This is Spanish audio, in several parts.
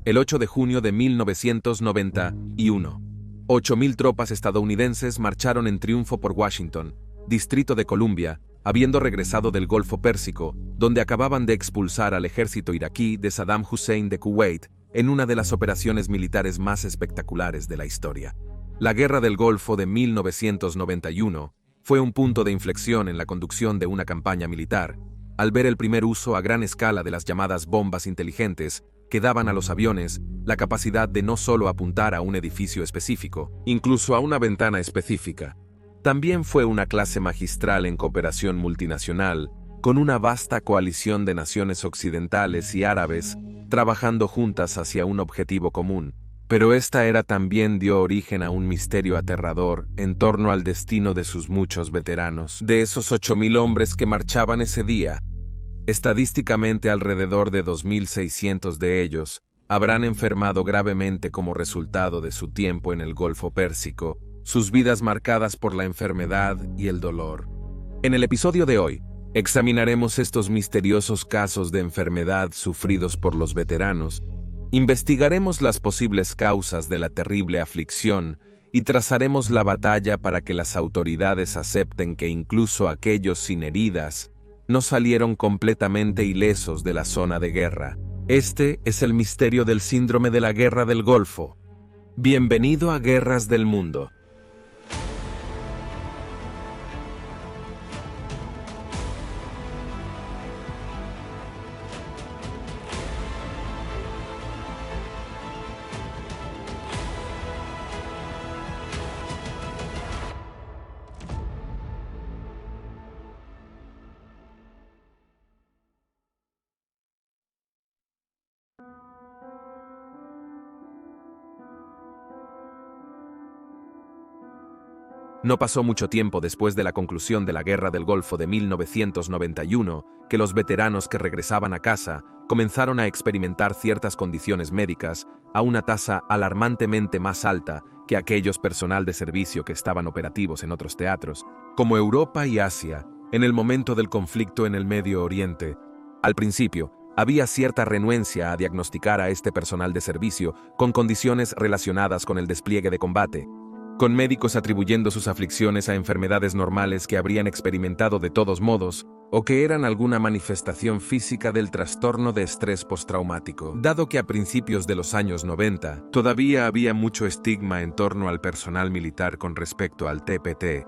el 8 de junio de 1991. 8.000 tropas estadounidenses marcharon en triunfo por Washington, Distrito de Columbia, habiendo regresado del Golfo Pérsico, donde acababan de expulsar al ejército iraquí de Saddam Hussein de Kuwait en una de las operaciones militares más espectaculares de la historia. La Guerra del Golfo de 1991 fue un punto de inflexión en la conducción de una campaña militar, al ver el primer uso a gran escala de las llamadas bombas inteligentes que daban a los aviones la capacidad de no solo apuntar a un edificio específico, incluso a una ventana específica. También fue una clase magistral en cooperación multinacional, con una vasta coalición de naciones occidentales y árabes trabajando juntas hacia un objetivo común. Pero esta era también dio origen a un misterio aterrador en torno al destino de sus muchos veteranos. De esos 8.000 hombres que marchaban ese día, estadísticamente alrededor de 2.600 de ellos habrán enfermado gravemente como resultado de su tiempo en el Golfo Pérsico, sus vidas marcadas por la enfermedad y el dolor. En el episodio de hoy, examinaremos estos misteriosos casos de enfermedad sufridos por los veteranos, investigaremos las posibles causas de la terrible aflicción y trazaremos la batalla para que las autoridades acepten que incluso aquellos sin heridas no salieron completamente ilesos de la zona de guerra. Este es el misterio del síndrome de la Guerra del Golfo. Bienvenido a Guerras del Mundo. No pasó mucho tiempo después de la conclusión de la Guerra del Golfo de 1991 que los veteranos que regresaban a casa comenzaron a experimentar ciertas condiciones médicas a una tasa alarmantemente más alta que aquellos personal de servicio que estaban operativos en otros teatros, como Europa y Asia, en el momento del conflicto en el Medio Oriente. Al principio, había cierta renuencia a diagnosticar a este personal de servicio con condiciones relacionadas con el despliegue de combate, con médicos atribuyendo sus aflicciones a enfermedades normales que habrían experimentado de todos modos, o que eran alguna manifestación física del trastorno de estrés postraumático. Dado que a principios de los años 90 todavía había mucho estigma en torno al personal militar con respecto al TPT,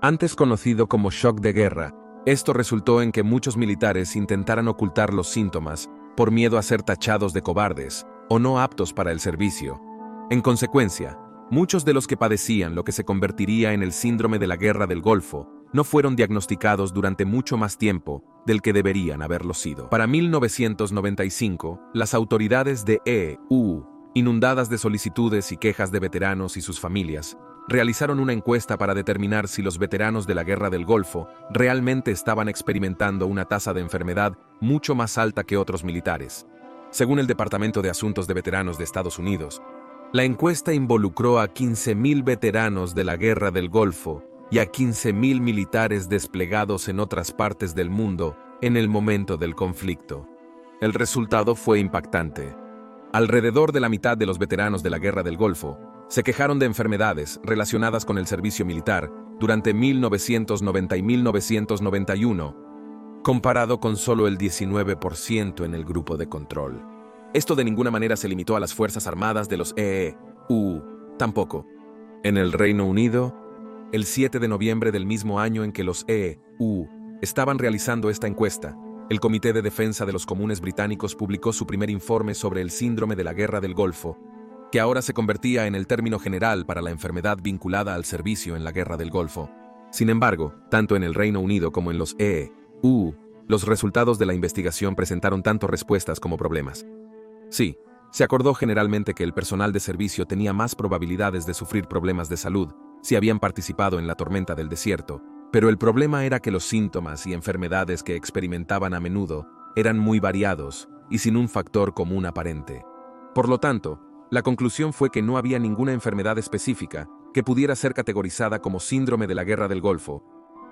antes conocido como shock de guerra, esto resultó en que muchos militares intentaran ocultar los síntomas por miedo a ser tachados de cobardes o no aptos para el servicio. En consecuencia, muchos de los que padecían lo que se convertiría en el síndrome de la Guerra del Golfo no fueron diagnosticados durante mucho más tiempo del que deberían haberlo sido. Para 1995, las autoridades de EU, inundadas de solicitudes y quejas de veteranos y sus familias, realizaron una encuesta para determinar si los veteranos de la Guerra del Golfo realmente estaban experimentando una tasa de enfermedad mucho más alta que otros militares. Según el Departamento de Asuntos de Veteranos de Estados Unidos, la encuesta involucró a 15.000 veteranos de la Guerra del Golfo y a 15.000 militares desplegados en otras partes del mundo en el momento del conflicto. El resultado fue impactante. Alrededor de la mitad de los veteranos de la Guerra del Golfo se quejaron de enfermedades relacionadas con el servicio militar durante 1990 y 1991, comparado con solo el 19% en el grupo de control. Esto de ninguna manera se limitó a las Fuerzas Armadas de los EU, tampoco. En el Reino Unido, el 7 de noviembre del mismo año en que los EU estaban realizando esta encuesta, el Comité de Defensa de los Comunes británicos publicó su primer informe sobre el síndrome de la Guerra del Golfo, que ahora se convertía en el término general para la enfermedad vinculada al servicio en la Guerra del Golfo. Sin embargo, tanto en el Reino Unido como en los EU, los resultados de la investigación presentaron tanto respuestas como problemas. Sí, se acordó generalmente que el personal de servicio tenía más probabilidades de sufrir problemas de salud si habían participado en la tormenta del desierto, pero el problema era que los síntomas y enfermedades que experimentaban a menudo eran muy variados y sin un factor común aparente. Por lo tanto, la conclusión fue que no había ninguna enfermedad específica que pudiera ser categorizada como síndrome de la Guerra del Golfo.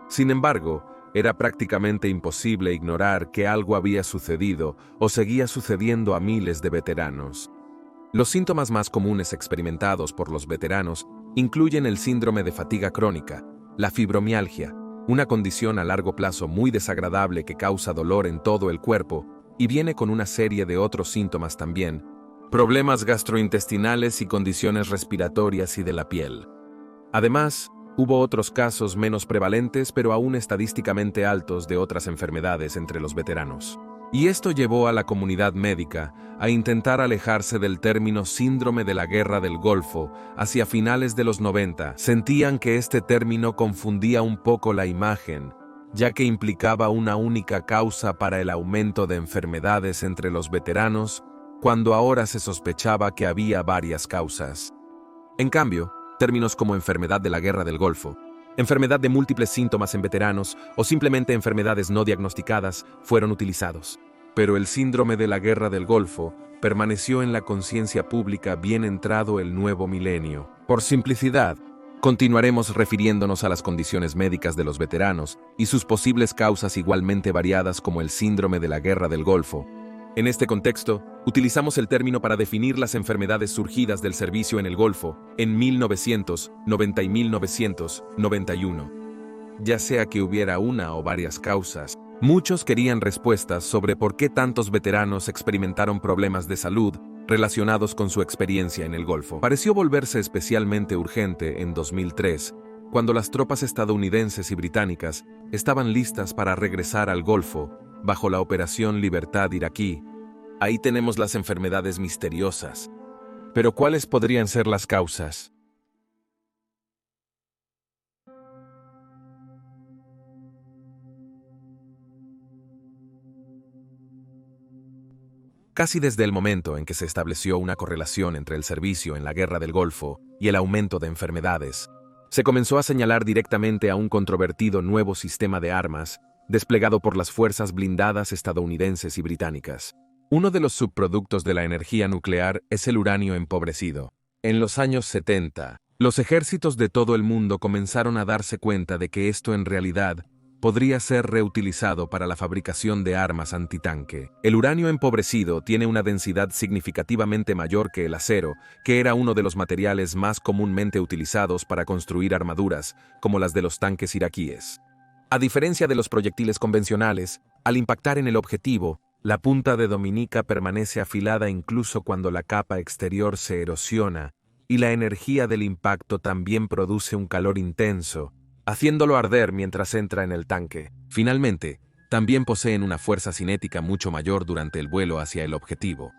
Sin embargo, era prácticamente imposible ignorar que algo había sucedido o seguía sucediendo a miles de veteranos. Los síntomas más comunes experimentados por los veteranos incluyen el síndrome de fatiga crónica, la fibromialgia, una condición a largo plazo muy desagradable que causa dolor en todo el cuerpo y viene con una serie de otros síntomas también, problemas gastrointestinales y condiciones respiratorias y de la piel. Además, hubo otros casos menos prevalentes pero aún estadísticamente altos de otras enfermedades entre los veteranos. Y esto llevó a la comunidad médica a intentar alejarse del término síndrome de la Guerra del Golfo hacia finales de los 90. Sentían que este término confundía un poco la imagen, ya que implicaba una única causa para el aumento de enfermedades entre los veteranos, cuando ahora se sospechaba que había varias causas. En cambio, términos como enfermedad de la Guerra del Golfo, enfermedad de múltiples síntomas en veteranos o simplemente enfermedades no diagnosticadas fueron utilizados. Pero el síndrome de la Guerra del Golfo permaneció en la conciencia pública bien entrado el nuevo milenio. Por simplicidad, continuaremos refiriéndonos a las condiciones médicas de los veteranos y sus posibles causas igualmente variadas como el síndrome de la Guerra del Golfo. En este contexto, utilizamos el término para definir las enfermedades surgidas del servicio en el Golfo en 1990 y 1991. Ya sea que hubiera una o varias causas, muchos querían respuestas sobre por qué tantos veteranos experimentaron problemas de salud relacionados con su experiencia en el Golfo. Pareció volverse especialmente urgente en 2003, cuando las tropas estadounidenses y británicas estaban listas para regresar al Golfo bajo la Operación Libertad iraquí. Ahí tenemos las enfermedades misteriosas. Pero ¿cuáles podrían ser las causas? Casi desde el momento en que se estableció una correlación entre el servicio en la Guerra del Golfo y el aumento de enfermedades, se comenzó a señalar directamente a un controvertido nuevo sistema de armas desplegado por las fuerzas blindadas estadounidenses y británicas. Uno de los subproductos de la energía nuclear es el uranio empobrecido. En los años 70, los ejércitos de todo el mundo comenzaron a darse cuenta de que esto en realidad podría ser reutilizado para la fabricación de armas antitanque. El uranio empobrecido tiene una densidad significativamente mayor que el acero, que era uno de los materiales más comúnmente utilizados para construir armaduras, como las de los tanques iraquíes. A diferencia de los proyectiles convencionales, al impactar en el objetivo, la punta de Dominica permanece afilada incluso cuando la capa exterior se erosiona, y la energía del impacto también produce un calor intenso, haciéndolo arder mientras entra en el tanque. Finalmente, también poseen una fuerza cinética mucho mayor durante el vuelo hacia el objetivo.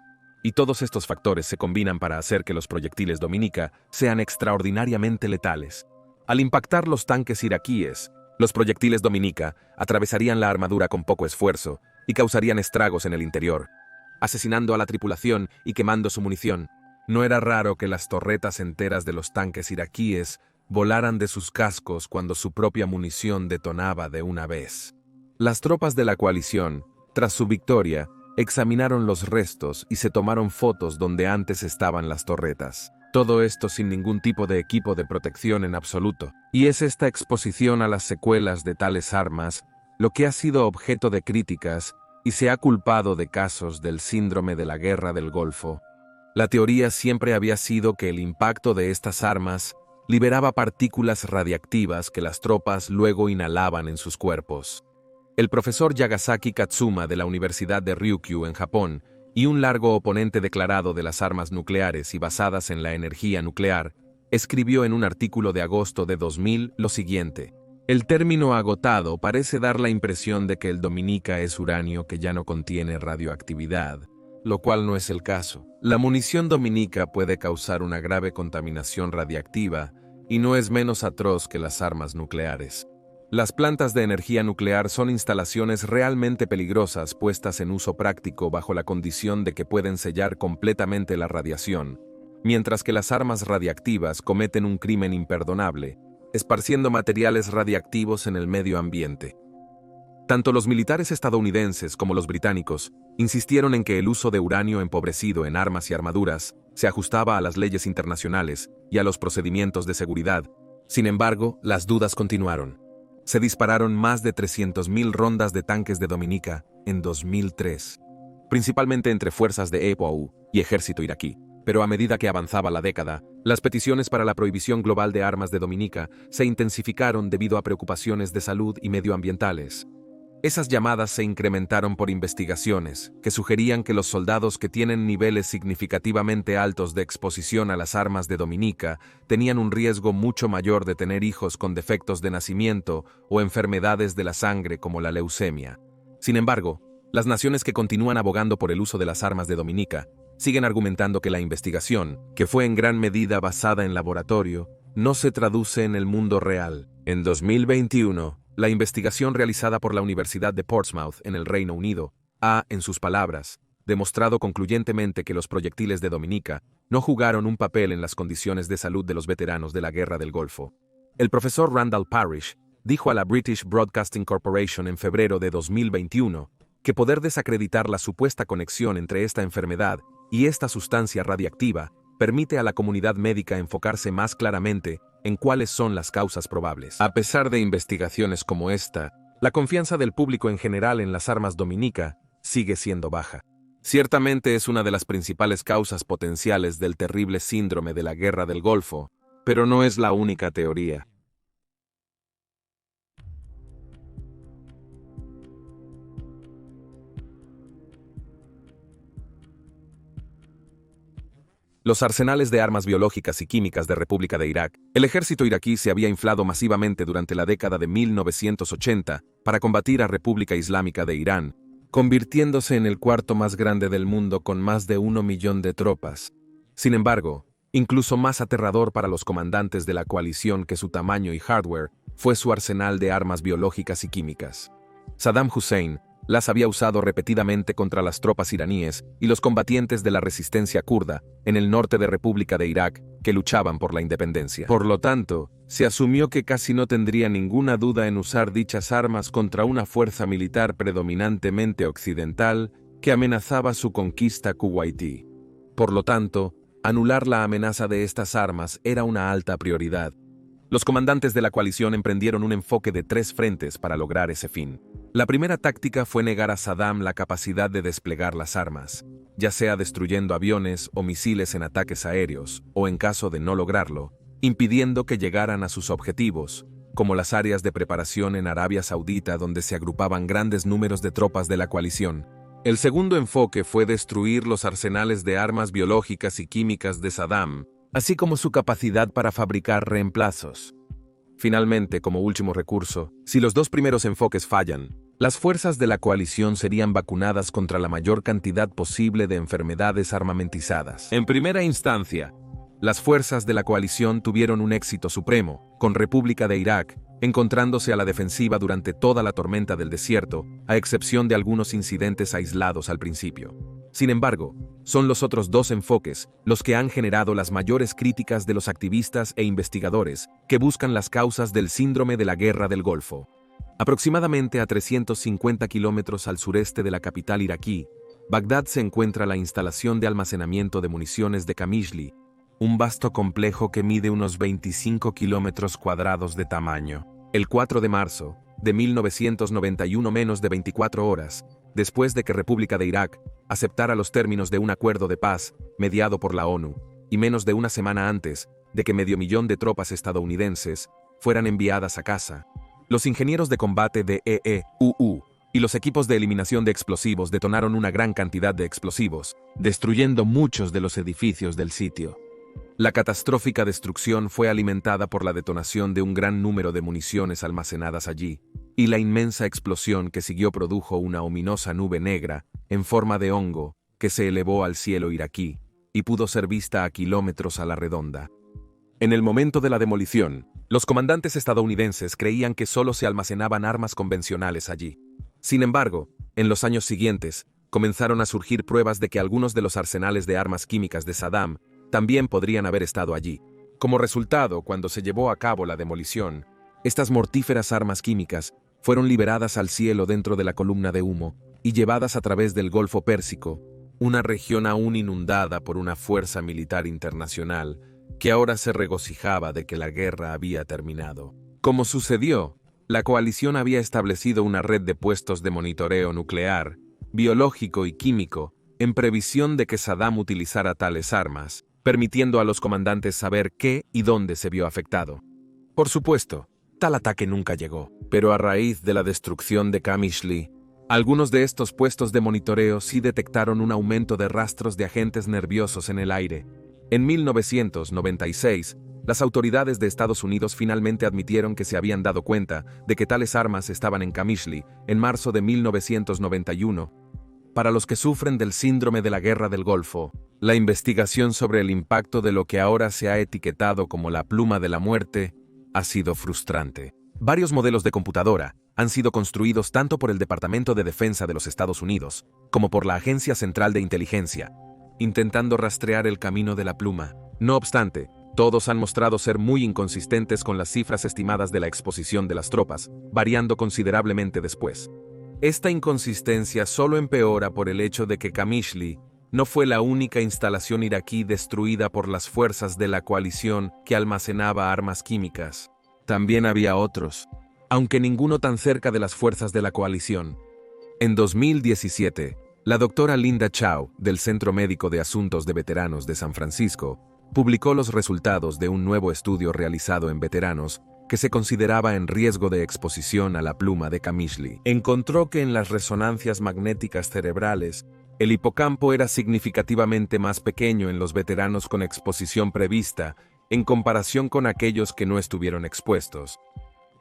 Y todos estos factores se combinan para hacer que los proyectiles Dominica sean extraordinariamente letales. Al impactar los tanques iraquíes, los proyectiles Dominica atravesarían la armadura con poco esfuerzo y causarían estragos en el interior, asesinando a la tripulación y quemando su munición. No era raro que las torretas enteras de los tanques iraquíes volaran de sus cascos cuando su propia munición detonaba de una vez. Las tropas de la coalición, tras su victoria, examinaron los restos y se tomaron fotos donde antes estaban las torretas. Todo esto sin ningún tipo de equipo de protección en absoluto. Y es esta exposición a las secuelas de tales armas lo que ha sido objeto de críticas y se ha culpado de casos del síndrome de la Guerra del Golfo. La teoría siempre había sido que el impacto de estas armas liberaba partículas radiactivas que las tropas luego inhalaban en sus cuerpos. El profesor Yagasaki Katsuma de la Universidad de Ryukyu en Japón y un largo oponente declarado de las armas nucleares y basadas en la energía nuclear, escribió en un artículo de agosto de 2000 lo siguiente: el término agotado parece dar la impresión de que el Dominica es uranio que ya no contiene radioactividad, lo cual no es el caso. La munición Dominica puede causar una grave contaminación radiactiva y no es menos atroz que las armas nucleares. Las plantas de energía nuclear son instalaciones realmente peligrosas puestas en uso práctico bajo la condición de que pueden sellar completamente la radiación, mientras que las armas radiactivas cometen un crimen imperdonable, esparciendo materiales radiactivos en el medio ambiente. Tanto los militares estadounidenses como los británicos insistieron en que el uso de uranio empobrecido en armas y armaduras se ajustaba a las leyes internacionales y a los procedimientos de seguridad. Sin embargo, las dudas continuaron. Se dispararon más de 300.000 rondas de tanques de Dominica en 2003, principalmente entre fuerzas de EPOU y ejército iraquí. Pero a medida que avanzaba la década, las peticiones para la prohibición global de armas de Dominica se intensificaron debido a preocupaciones de salud y medioambientales. Esas llamadas se incrementaron por investigaciones que sugerían que los soldados que tienen niveles significativamente altos de exposición a las armas de Dominica tenían un riesgo mucho mayor de tener hijos con defectos de nacimiento o enfermedades de la sangre como la leucemia. Sin embargo, las naciones que continúan abogando por el uso de las armas de Dominica siguen argumentando que la investigación, que fue en gran medida basada en laboratorio, no se traduce en el mundo real. En 2021, la investigación realizada por la Universidad de Portsmouth en el Reino Unido ha, en sus palabras, demostrado concluyentemente que los proyectiles de Dominica no jugaron un papel en las condiciones de salud de los veteranos de la Guerra del Golfo. El profesor Randall Parrish dijo a la British Broadcasting Corporation en febrero de 2021 que poder desacreditar la supuesta conexión entre esta enfermedad y esta sustancia radiactiva permite a la comunidad médica enfocarse más claramente en cuáles son las causas probables. A pesar de investigaciones como esta, la confianza del público en general en las armas Dominica sigue siendo baja. Ciertamente es una de las principales causas potenciales del terrible síndrome de la Guerra del Golfo, pero no es la única teoría. Los arsenales de armas biológicas y químicas de República de Irak. El ejército iraquí se había inflado masivamente durante la década de 1980 para combatir a República Islámica de Irán, convirtiéndose en el cuarto más grande del mundo con más de 1 millón de tropas. Sin embargo, incluso más aterrador para los comandantes de la coalición que su tamaño y hardware fue su arsenal de armas biológicas y químicas. Saddam Hussein las había usado repetidamente contra las tropas iraníes y los combatientes de la resistencia kurda en el norte de República de Irak que luchaban por la independencia. Por lo tanto, se asumió que casi no tendría ninguna duda en usar dichas armas contra una fuerza militar predominantemente occidental que amenazaba su conquista kuwaití. Por lo tanto, anular la amenaza de estas armas era una alta prioridad. Los comandantes de la coalición emprendieron un enfoque de 3 frentes para lograr ese fin. La primera táctica fue negar a Saddam la capacidad de desplegar las armas, ya sea destruyendo aviones o misiles en ataques aéreos, o en caso de no lograrlo, impidiendo que llegaran a sus objetivos, como las áreas de preparación en Arabia Saudita donde se agrupaban grandes números de tropas de la coalición. El segundo enfoque fue destruir los arsenales de armas biológicas y químicas de Saddam, así como su capacidad para fabricar reemplazos. Finalmente, como último recurso, si los 2 primeros enfoques fallan, las fuerzas de la coalición serían vacunadas contra la mayor cantidad posible de enfermedades armamentizadas. En primera instancia, las fuerzas de la coalición tuvieron un éxito supremo, con República de Irak encontrándose a la defensiva durante toda la tormenta del desierto, a excepción de algunos incidentes aislados al principio. Sin embargo, son los otros 2 enfoques los que han generado las mayores críticas de los activistas e investigadores que buscan las causas del síndrome de la Guerra del Golfo. Aproximadamente a 350 kilómetros al sureste de la capital iraquí, Bagdad se encuentra la instalación de almacenamiento de municiones de Qamishli, un vasto complejo que mide unos 25 kilómetros cuadrados de tamaño. El 4 de marzo de 1991, menos de 24 horas, después de que República de Irak aceptara los términos de un acuerdo de paz mediado por la ONU, y menos de una semana antes de que 500.000 de tropas estadounidenses fueran enviadas a casa, los ingenieros de combate de EEUU y los equipos de eliminación de explosivos detonaron una gran cantidad de explosivos, destruyendo muchos de los edificios del sitio. La catastrófica destrucción fue alimentada por la detonación de un gran número de municiones almacenadas allí, y la inmensa explosión que siguió produjo una ominosa nube negra, en forma de hongo, que se elevó al cielo iraquí, y pudo ser vista a kilómetros a la redonda. En el momento de la demolición, los comandantes estadounidenses creían que solo se almacenaban armas convencionales allí. Sin embargo, en los años siguientes, comenzaron a surgir pruebas de que algunos de los arsenales de armas químicas de Saddam también podrían haber estado allí. Como resultado, cuando se llevó a cabo la demolición, estas mortíferas armas químicas fueron liberadas al cielo dentro de la columna de humo y llevadas a través del Golfo Pérsico, una región aún inundada por una fuerza militar internacional que ahora se regocijaba de que la guerra había terminado. Como sucedió, la coalición había establecido una red de puestos de monitoreo nuclear, biológico y químico en previsión de que Saddam utilizara tales armas, permitiendo a los comandantes saber qué y dónde se vio afectado. Por supuesto, tal ataque nunca llegó, pero a raíz de la destrucción de Qamishli, algunos de estos puestos de monitoreo sí detectaron un aumento de rastros de agentes nerviosos en el aire. En 1996, las autoridades de Estados Unidos finalmente admitieron que se habían dado cuenta de que tales armas estaban en Qamishli en marzo de 1991. Para los que sufren del síndrome de la Guerra del Golfo, la investigación sobre el impacto de lo que ahora se ha etiquetado como la pluma de la muerte ha sido frustrante. Varios modelos de computadora han sido construidos tanto por el Departamento de Defensa de los Estados Unidos como por la Agencia Central de Inteligencia, intentando rastrear el camino de la pluma. No obstante, todos han mostrado ser muy inconsistentes con las cifras estimadas de la exposición de las tropas, variando considerablemente después. Esta inconsistencia solo empeora por el hecho de que Qamishli no fue la única instalación iraquí destruida por las fuerzas de la coalición que almacenaba armas químicas. También había otros, aunque ninguno tan cerca de las fuerzas de la coalición. En 2017, la doctora Linda Chow, del Centro Médico de Asuntos de Veteranos de San Francisco, publicó los resultados de un nuevo estudio realizado en veteranos que se consideraba en riesgo de exposición a la pluma de Qamishli. Encontró que en las resonancias magnéticas cerebrales, el hipocampo era significativamente más pequeño en los veteranos con exposición prevista en comparación con aquellos que no estuvieron expuestos.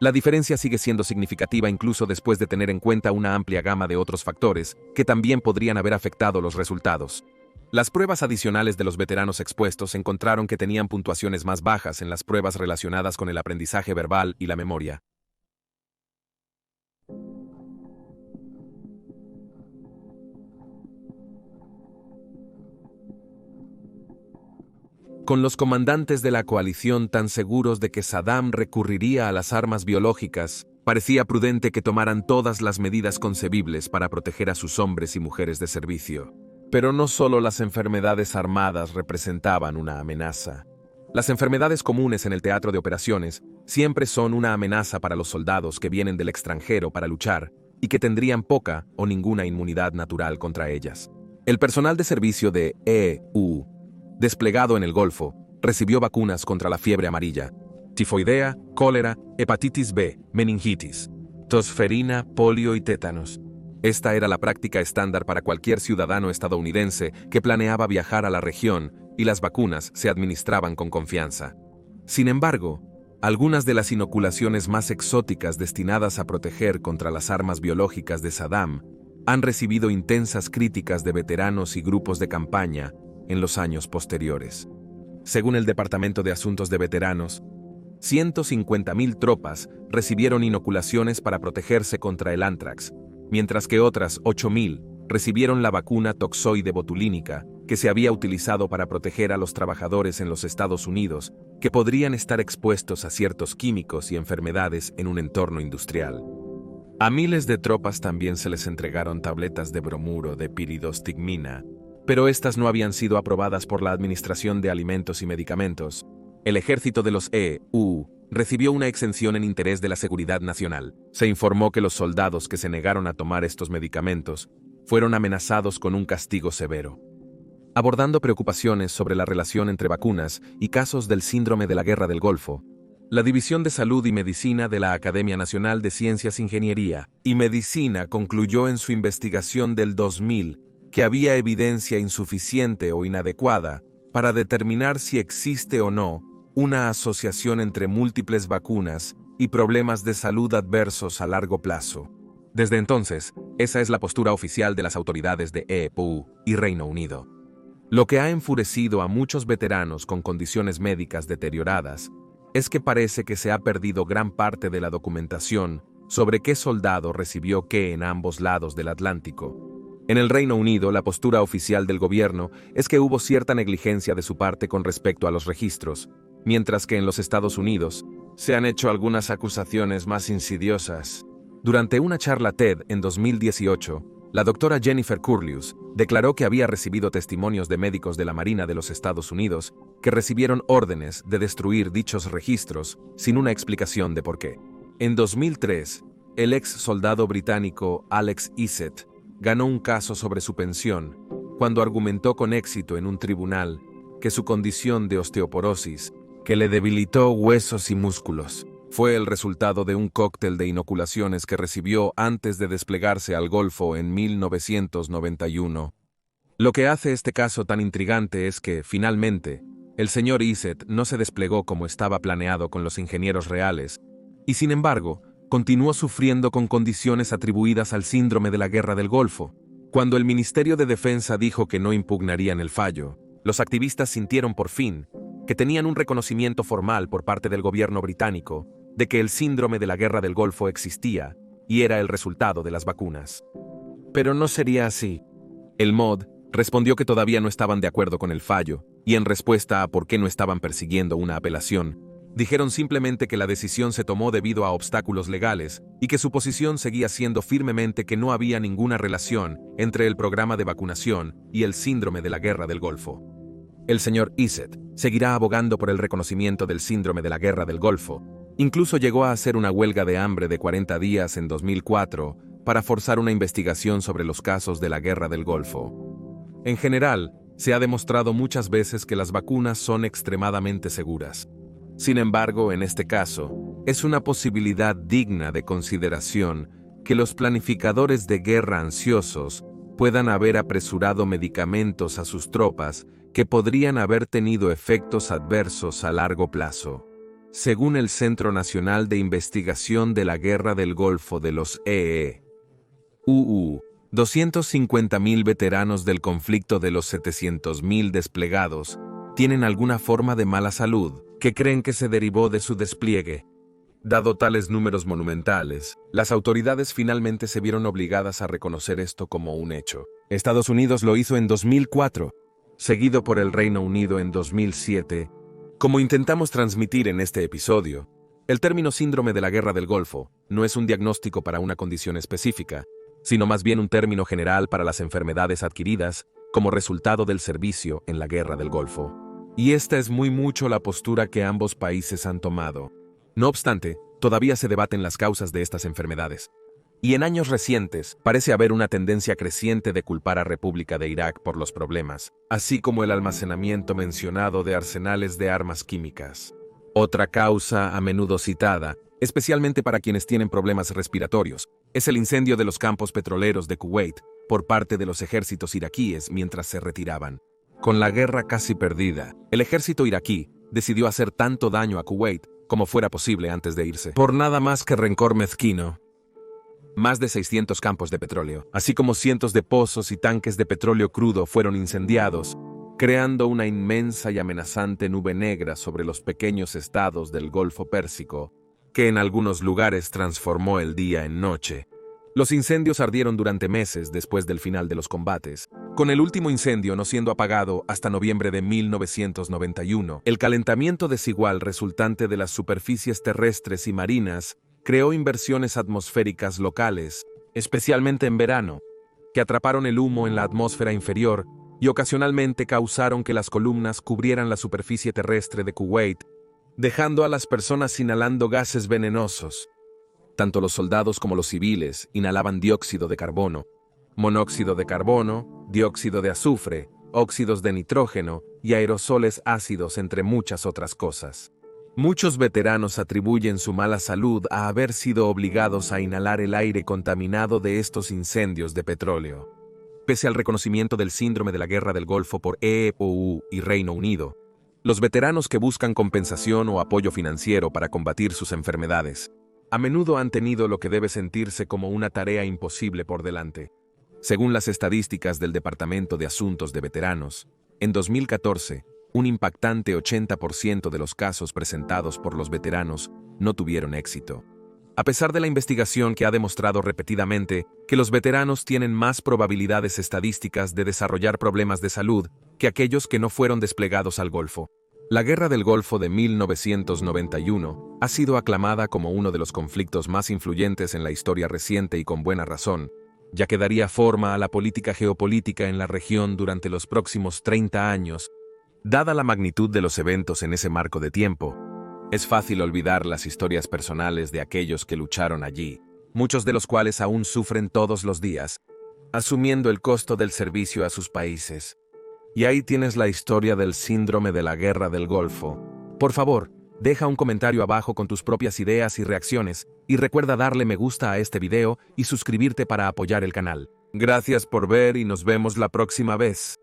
La diferencia sigue siendo significativa incluso después de tener en cuenta una amplia gama de otros factores que también podrían haber afectado los resultados. Las pruebas adicionales de los veteranos expuestos encontraron que tenían puntuaciones más bajas en las pruebas relacionadas con el aprendizaje verbal y la memoria. Con los comandantes de la coalición tan seguros de que Saddam recurriría a las armas biológicas, parecía prudente que tomaran todas las medidas concebibles para proteger a sus hombres y mujeres de servicio. Pero no solo las enfermedades armadas representaban una amenaza. Las enfermedades comunes en el teatro de operaciones siempre son una amenaza para los soldados que vienen del extranjero para luchar y que tendrían poca o ninguna inmunidad natural contra ellas. El personal de servicio de EU, desplegado en el Golfo, recibió vacunas contra la fiebre amarilla, tifoidea, cólera, hepatitis B, meningitis, tosferina, polio y tétanos. Esta era la práctica estándar para cualquier ciudadano estadounidense que planeaba viajar a la región y las vacunas se administraban con confianza. Sin embargo, algunas de las inoculaciones más exóticas destinadas a proteger contra las armas biológicas de Saddam han recibido intensas críticas de veteranos y grupos de campaña en los años posteriores. Según el Departamento de Asuntos de Veteranos, 150,000 tropas recibieron inoculaciones para protegerse contra el anthrax, mientras que otras 8,000 recibieron la vacuna toxoide botulínica que se había utilizado para proteger a los trabajadores en los Estados Unidos que podrían estar expuestos a ciertos químicos y enfermedades en un entorno industrial. A miles de tropas también se les entregaron tabletas de bromuro de piridostigmina, pero estas no habían sido aprobadas por la Administración de Alimentos y Medicamentos. El ejército de los EU recibió una exención en interés de la seguridad nacional. Se informó que los soldados que se negaron a tomar estos medicamentos fueron amenazados con un castigo severo. Abordando preocupaciones sobre la relación entre vacunas y casos del síndrome de la Guerra del Golfo, la División de Salud y Medicina de la Academia Nacional de Ciencias, Ingeniería y Medicina concluyó en su investigación del 2000 que había evidencia insuficiente o inadecuada para determinar si existe o no una asociación entre múltiples vacunas y problemas de salud adversos a largo plazo. Desde entonces, esa es la postura oficial de las autoridades de EU y Reino Unido. Lo que ha enfurecido a muchos veteranos con condiciones médicas deterioradas es que parece que se ha perdido gran parte de la documentación sobre qué soldado recibió qué en ambos lados del Atlántico. En el Reino Unido, la postura oficial del gobierno es que hubo cierta negligencia de su parte con respecto a los registros, mientras que en los Estados Unidos se han hecho algunas acusaciones más insidiosas. Durante una charla TED en 2018, la doctora Jennifer Curlius declaró que había recibido testimonios de médicos de la Marina de los Estados Unidos que recibieron órdenes de destruir dichos registros sin una explicación de por qué. En 2003, el ex soldado británico Alex Iset ganó un caso sobre su pensión cuando argumentó con éxito en un tribunal que su condición de osteoporosis, que le debilitó huesos y músculos, fue el resultado de un cóctel de inoculaciones que recibió antes de desplegarse al Golfo en 1991. Lo que hace este caso tan intrigante es que, finalmente, el señor Iset no se desplegó como estaba planeado con los ingenieros reales, y sin embargo, continuó sufriendo con condiciones atribuidas al síndrome de la Guerra del Golfo. Cuando el Ministerio de Defensa dijo que no impugnarían el fallo, los activistas sintieron por fin que tenían un reconocimiento formal por parte del gobierno británico de que el síndrome de la Guerra del Golfo existía y era el resultado de las vacunas. Pero no sería así. El MOD respondió que todavía no estaban de acuerdo con el fallo, y en respuesta a por qué no estaban persiguiendo una apelación, dijeron simplemente que la decisión se tomó debido a obstáculos legales y que su posición seguía siendo firmemente que no había ninguna relación entre el programa de vacunación y el síndrome de la Guerra del Golfo. El señor Iset seguirá abogando por el reconocimiento del síndrome de la Guerra del Golfo. Incluso llegó a hacer una huelga de hambre de 40 días en 2004 para forzar una investigación sobre los casos de la Guerra del Golfo. En general, se ha demostrado muchas veces que las vacunas son extremadamente seguras. Sin embargo, en este caso, es una posibilidad digna de consideración que los planificadores de guerra ansiosos puedan haber apresurado medicamentos a sus tropas que podrían haber tenido efectos adversos a largo plazo. Según el Centro Nacional de Investigación de la Guerra del Golfo de los EEUU, 250.000 veteranos del conflicto de los 700.000 desplegados tienen alguna forma de mala salud que creen que se derivó de su despliegue. Dado tales números monumentales, las autoridades finalmente se vieron obligadas a reconocer esto como un hecho. Estados Unidos lo hizo en 2004, seguido por el Reino Unido en 2007. Como intentamos transmitir en este episodio, el término síndrome de la Guerra del Golfo no es un diagnóstico para una condición específica, sino más bien un término general para las enfermedades adquiridas como resultado del servicio en la Guerra del Golfo. Y esta es muy mucho la postura que ambos países han tomado. No obstante, todavía se debaten las causas de estas enfermedades. Y en años recientes, parece haber una tendencia creciente de culpar a República de Irak por los problemas, así como el almacenamiento mencionado de arsenales de armas químicas. Otra causa a menudo citada, especialmente para quienes tienen problemas respiratorios, es el incendio de los campos petroleros de Kuwait por parte de los ejércitos iraquíes mientras se retiraban. Con la guerra casi perdida, el ejército iraquí decidió hacer tanto daño a Kuwait como fuera posible antes de irse. Por nada más que rencor mezquino. Más de 600 campos de petróleo, así como cientos de pozos y tanques de petróleo crudo fueron incendiados, creando una inmensa y amenazante nube negra sobre los pequeños estados del Golfo Pérsico, que en algunos lugares transformó el día en noche. Los incendios ardieron durante meses después del final de los combates, con el último incendio no siendo apagado hasta noviembre de 1991. El calentamiento desigual resultante de las superficies terrestres y marinas creó inversiones atmosféricas locales, especialmente en verano, que atraparon el humo en la atmósfera inferior y ocasionalmente causaron que las columnas cubrieran la superficie terrestre de Kuwait, dejando a las personas inhalando gases venenosos. Tanto los soldados como los civiles inhalaban dióxido de carbono, monóxido de carbono, dióxido de azufre, óxidos de nitrógeno y aerosoles ácidos, entre muchas otras cosas. Muchos veteranos atribuyen su mala salud a haber sido obligados a inhalar el aire contaminado de estos incendios de petróleo. Pese al reconocimiento del síndrome de la Guerra del Golfo por EEUU y Reino Unido, los veteranos que buscan compensación o apoyo financiero para combatir sus enfermedades, a menudo han tenido lo que debe sentirse como una tarea imposible por delante. Según las estadísticas del Departamento de Asuntos de Veteranos, en 2014, un impactante 80% de los casos presentados por los veteranos no tuvieron éxito. A pesar de la investigación que ha demostrado repetidamente que los veteranos tienen más probabilidades estadísticas de desarrollar problemas de salud que aquellos que no fueron desplegados al Golfo. La Guerra del Golfo de 1991 ha sido aclamada como uno de los conflictos más influyentes en la historia reciente y con buena razón, ya que daría forma a la política geopolítica en la región durante los próximos 30 años. Dada la magnitud de los eventos en ese marco de tiempo, es fácil olvidar las historias personales de aquellos que lucharon allí, muchos de los cuales aún sufren todos los días. asumiendo el costo del servicio a sus países. Y ahí tienes la historia del síndrome de la Guerra del Golfo. Por favor, deja un comentario abajo con tus propias ideas y reacciones, y recuerda darle me gusta a este video y suscribirte para apoyar el canal. Gracias por ver y nos vemos la próxima vez.